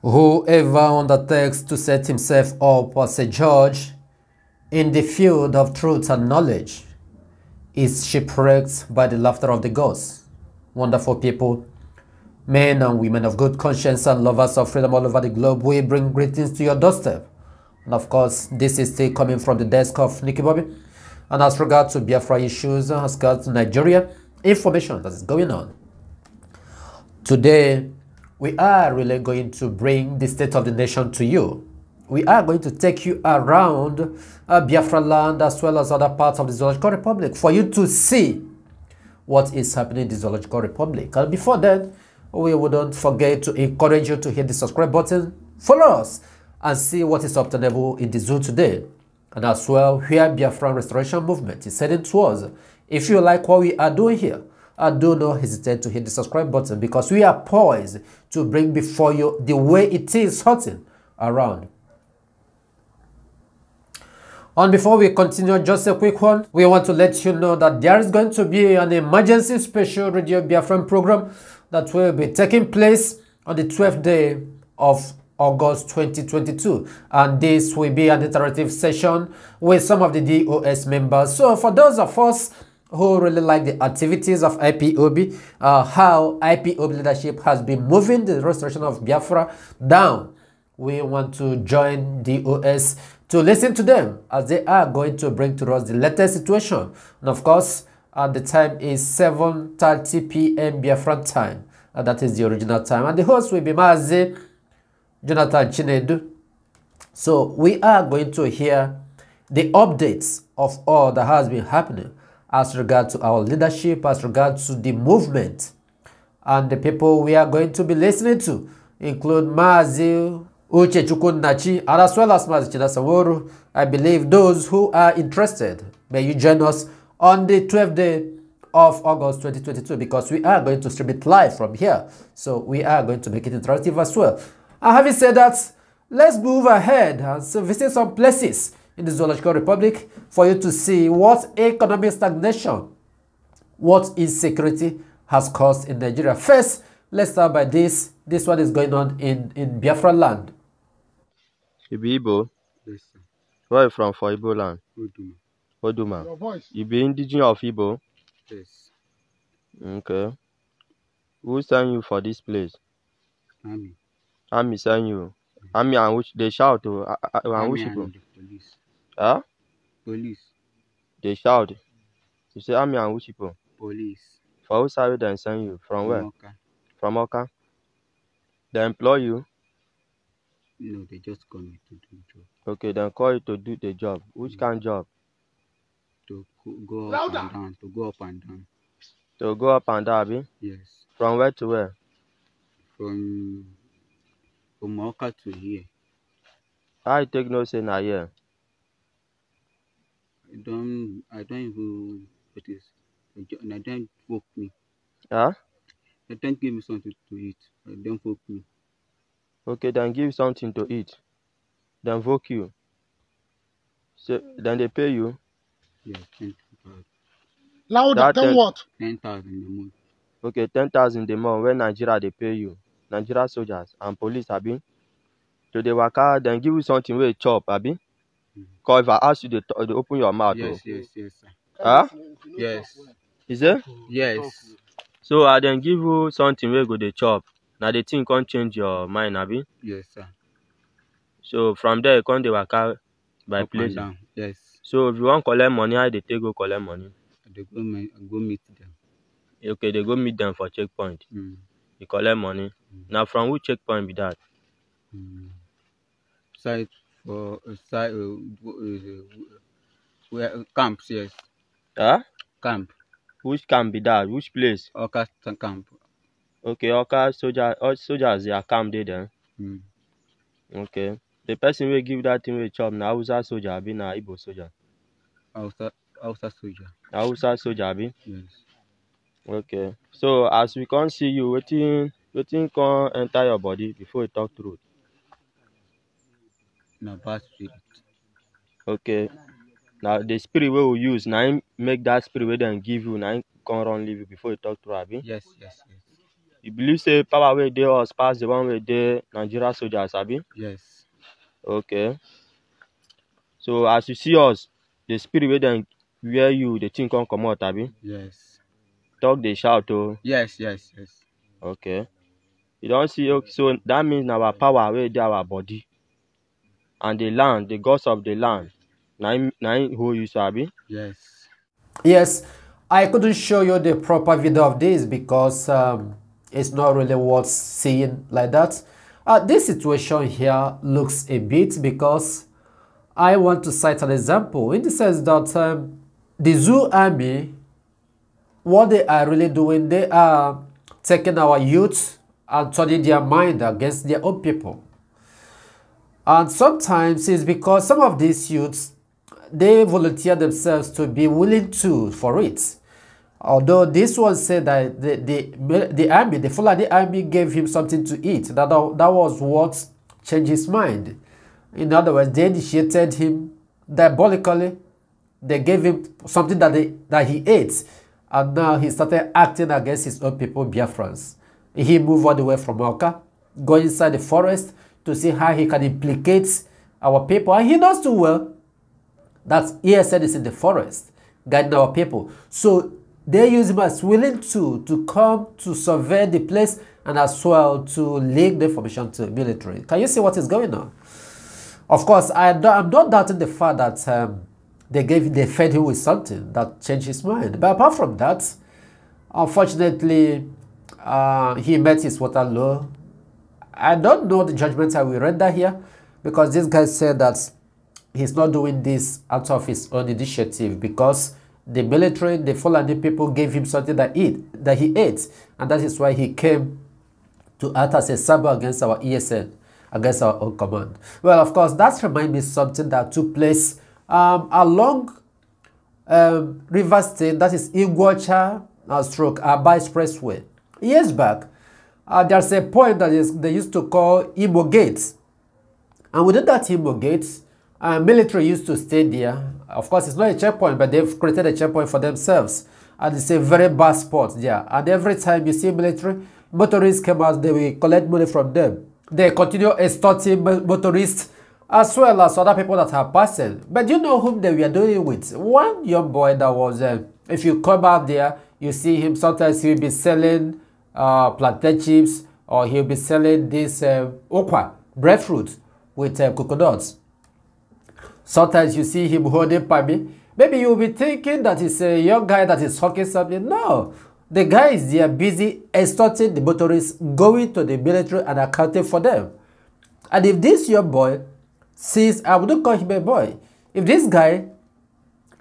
Whoever undertakes to set himself up as a judge in the field of truth and knowledge is shipwrecked by the laughter of the gods. Wonderful people, men and women of good conscience and lovers of freedom all over the globe, we bring greetings to your doorstep. And of course, this is still coming from the desk of Nicky Bobby. And as regards to Biafra issues, as regards to Nigeria, information that is going on. Today, we are really going to bring the state of the nation to you. We are going to take you around Biafra land as well as other parts of the Zoological Republic for you to see what is happening in the Zoological Republic. And before that, we wouldn't forget to encourage you to hit the subscribe button, follow us, and see what is obtainable in the zoo today. And as well, where Biafran Restoration Movement is heading towards. If you like what we are doing here, do not hesitate to hit the subscribe button because we are poised to bring before you the way it is hurting around. And before we continue, just a quick one. We want to let you know that there is going to be an emergency special Radio Biafran program that will be taking place on the 12th day of August 2022. And this will be an interactive session with some of the DOS members. So for those of us who really like the activities of IPOB, how IPOB leadership has been moving the restoration of Biafra down, we want to join DOS to listen to them as they are going to bring to us the latest situation. And of course, the time is 7:30 p.m. Biafran time. And that is the original time. And the host will be Mazi Jonathan Chinedu. So we are going to hear the updates of all that has been happening as regards to our leadership, as regards to the movement. And the people we are going to be listening to include Mazi Uche Chukunnachi, and as well as Mazi Chinasaworu. I believe those who are interested, may you join us on the 12th day of August 2022 because we are going to stream it live from here. So we are going to make it interactive as well. And having said that, let's move ahead and visit some places in the Zoological Republic for you to see what economic stagnation, what insecurity has caused in Nigeria. First, let's start by this. This one is going on in Biafra land. You be Igbo? Yes, sir. Where are you from for Igbo land? Oduma. Oduma. Your voice. You be indigenous of Igbo? Yes. Okay. Who sent you for this place? Army. Army sent you. Army and which they shout to and Army which and people? the police. Huh? Police. They shout. You say army and which people? Police. For who side they send you? From where? Oka. From Oka. They employ you? No, they just call me to do the job. Okay, then call you to do the job. Which kind of job? To go up and down. To go up and down. To go up and down, abi? Yes. From where to where? From Oka to here. How you take no say na here? I don't even put this. I don't poke me. Huh? They don't give me something to eat. I don't poke me. Okay, then give something to eat. Then vote you. So then they pay you. Yeah, 10,000. Louder, tell what? 10,000 a month. Okay, 10,000 a month when Nigeria they pay you. Nigeria soldiers and police abi. So they work out, then give you something where you chop abi. Cause if I ask you, they open your mouth. Yes, yes, yes, sir. Huh? Yes. Is it? Yes. So I then give you something where go they chop. Now the thing can't change your mind abi. Yes, sir. So from there you come they work out by Up and places. down. Yes. So if you want collect money, how they take go collect money? They go meet them. Okay, they go meet them for checkpoint. Mm. You collect money. Now from which checkpoint be that? Site for site where camps, yes. Huh? Camp. Which camp be that? Which place? Oka camp. Okay, okay, soldiers they are camp there then. Mm. Okay. The person will give that thing with chop na Hausa soldier abi na Igbo soldier. Hausa soldier. Na Hausa soldier abi. Yes. Okay. So as we can't see you, waiting can enter your body before you talk truth. Na bad spirit. Okay. Now the spirit we will use now make that spirit we then give you now can run leave you before you talk truth abi. Yes, yes, yes. You believe say power wey dey us pass the one wey dey Nigeria soldiers, abi? Yes. Okay. So as you see us, the spirit wey dem wear you, the thing come comot, abi? Yes. Talk dey shout o. Yes. Okay. You don see, okay, so that means na our power wey dey our body. And the land, the gods of the land, na im hold you, so, abi? Yes. Yes, I couldn't show you the proper video of this because it's not really worth seeing like that. This situation here looks a bit, because I want to cite an example in the sense that the Zoo Army, what they are really doing, they are taking our youth and turning their mind against their own people. And sometimes it's because some of these youths, they volunteer themselves to be willing to for it. Although this one said that the army, the Fulani army, gave him something to eat. That was what changed his mind. In other words, they initiated him diabolically. They gave him something that he ate, and now he started acting against his own people, Biafrans. He moved all the way from Oka, going inside the forest to see how he can implicate our people. And he knows too well that ESN is in the forest, guiding our people. So they use him as willing to come to survey the place and as well to leak the information to the military. Can you see what is going on? Of course, I'm not doubting the fact that they fed him with something that changed his mind. But apart from that, unfortunately, he met his Waterloo. I don't know the judgment I will render here, because this guy said that he's not doing this out of his own initiative, because the military, the Fulani people, gave him something that he ate, and that is why he came to act as a sabot against our ESN, against our own command. Well, of course, that reminds me of something that took place along River State, that is Iguacha stroke Aba Expressway. Years back, there's a point that they used to call Imo Gate. And within that Imo Gate, military used to stay there. Of course, it's not a checkpoint, but they've created a checkpoint for themselves. And it's a very bad spot there. And every time you see military, motorists come out, they will collect money from them. They continue extorting motorists as well as other people that are passing. But you know whom they were doing with? One young boy that was, if you come out there, you see him, sometimes he'll be selling plantain chips, or he'll be selling this okwa, breadfruit with coconuts. Sometimes you see him holding pami. Maybe you'll be thinking that it's a young guy that is hawking something. No, the guy is there busy extorting the motorists, going to the military and accounting for them. And if this young boy sees, I wouldn't call him a boy, if this guy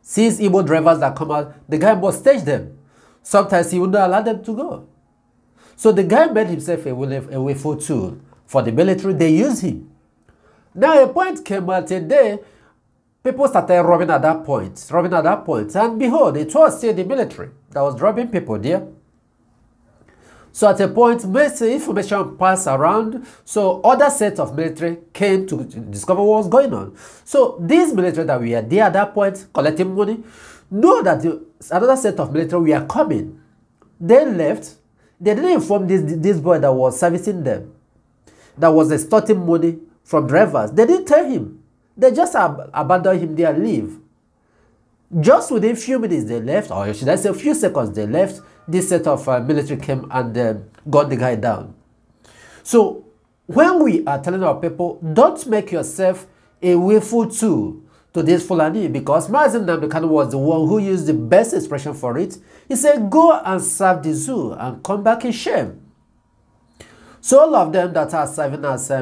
sees Igbo drivers that come out, the guy must stage them. Sometimes he would not allow them to go. So the guy made himself a willful tool for the military. They used him. Now a point came out a day, people started robbing at that point. And behold, it was still the military that was robbing people there. So at a point, information passed around. So other sets of military came to discover what was going on. So these military that were there at that point, collecting money, know that another set of military were coming. They left. They didn't inform this boy that was servicing them, that was extorting money from drivers. They didn't tell him. They just abandoned him there and leave. Just within a few minutes they left, or should I say a few seconds they left, this set of military came and got the guy down. So when we are telling our people, don't make yourself a willful tool to this Fulani, because Mazen Namdekan was the one who used the best expression for it. He said, go and serve the zoo and come back in shame. So all of them that are serving as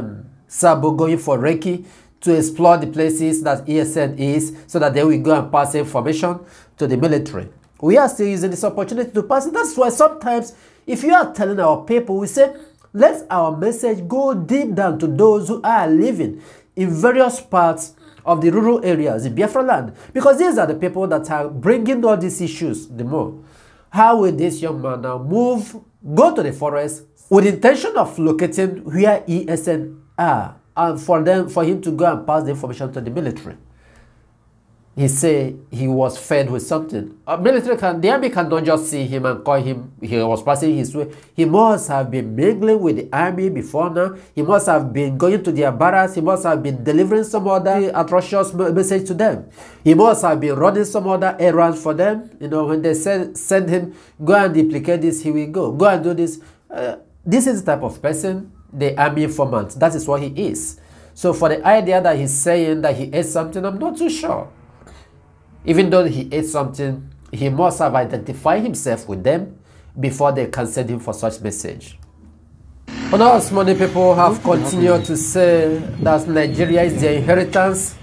Sabo, going for Reiki to explore the places that ESN is, so that they will go and pass information to the military. We are still using this opportunity to pass it. That's why sometimes, if you are telling our people, we say, let our message go deep down to those who are living in various parts of the rural areas in Biafra land, because these are the people that are bringing all these issues the more. How will this young man now go to the forest with the intention of locating where ESN are, and for him to go and pass the information to the military? he say he was fed with something. The army cannot just see him and call him he was passing his way. He must have been mingling with the army before now. He must have been going to their barracks. He must have been delivering some other atrocious message to them. He must have been running some other errands for them. You know, when they send him, go and duplicate this, he will go. Go and do this. This is the type of person, the army informant. That is what he is. So for the idea that he's saying that he ate something, I'm not too sure. Even though he ate something, he must have identified himself with them before they can send him for such message. On us, many people have continued to say that Nigeria is their inheritance.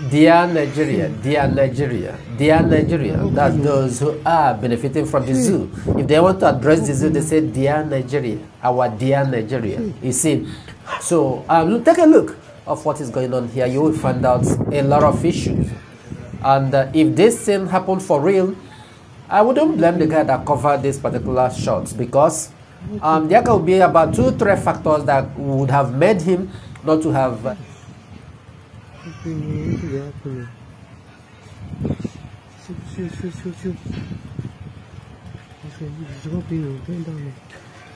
Dear Nigeria, dear Nigeria, dear Nigeria. That's those who are benefiting from the zoo. If they want to address the zoo, they say, dear Nigeria, our dear Nigeria. You see, so take a look of what is going on here. You will find out a lot of issues. And if this thing happened for real, I wouldn't blame the guy that covered this particular shot, because there could be about 2-3 factors that would have made him not to have.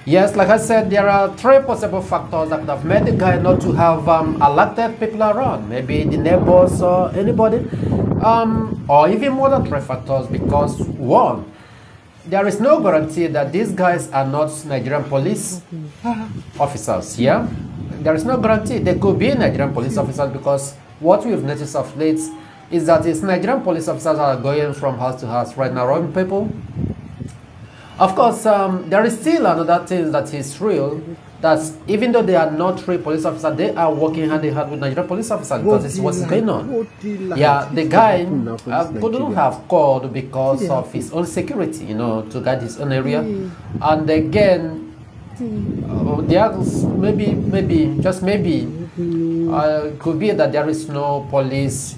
Yes, like I said, there are 3 possible factors that could have made the guy not to have alerted people around, maybe the neighbors or anybody. Or even more than 3 factors, because 1, there is no guarantee that these guys are not Nigerian police officers. Yeah, there is no guarantee they could be Nigerian police officers, because what we've noticed of late is that it's Nigerian police officers are going from house to house right now, robbing people. Of course, there is still another thing that is real. That even though they are not real police officers, they are working hand in hand with Nigerian police officers, because this is what's going on. Yeah, the guy couldn't have called because of his own security, you know, to guard his own area. And again, there's maybe, just maybe, could be that there is no police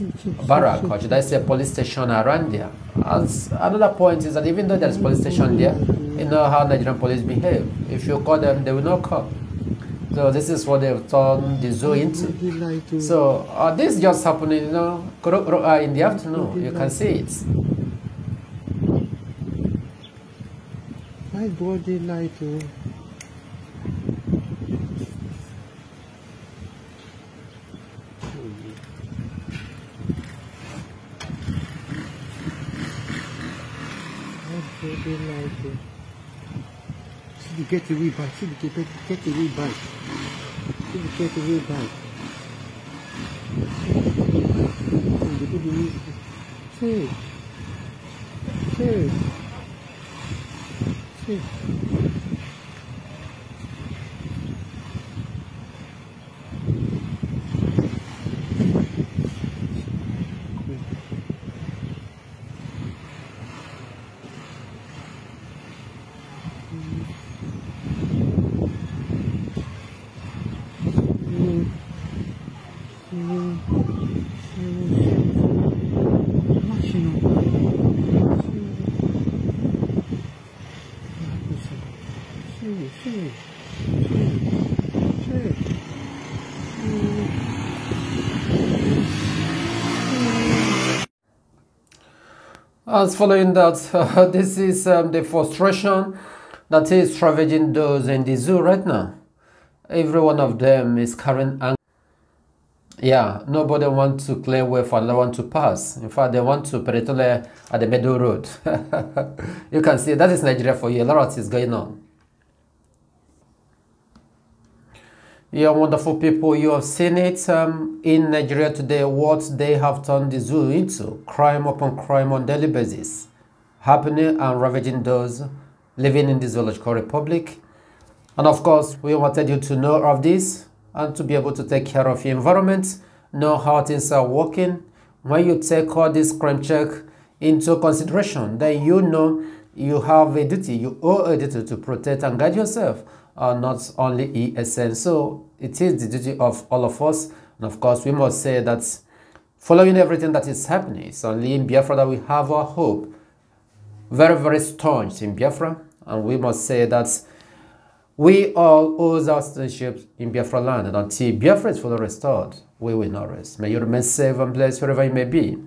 barrack, or should I say police station around there. As another point is that even though there is police station there, you know how Nigerian police behave. If you call them, they will not come. So this is what they've turned the zoo into. So this just happening, you know, in the afternoon. You can see it. My body light. Get away back. Get away back. Get away back. See. As following that, this is the frustration that is ravaging those in the zoo right now. Every one of them is carrying anger. Yeah, nobody wants to clear way for another one to pass. In fact, they want to penetrate at the middle road. You can see that is Nigeria for you. A lot is going on. Yeah, wonderful people, you have seen it in Nigeria today, what they have turned the zoo into. Crime upon crime on daily basis, happening and ravaging those living in the Zoological Republic. And of course, we wanted you to know of this and to be able to take care of your environment, know how things are working. When you take all this crime check into consideration, then you know you have a duty, you owe a duty to protect and guide yourself. Not only ESN. So it is the duty of all of us. And of course, we must say that following everything that is happening, it's only in Biafra that we have our hope. Very, very staunch in Biafra. And we must say that we all owe our citizenship in Biafra land. And until Biafra is fully restored, we will not rest. May you remain safe and blessed wherever you may be.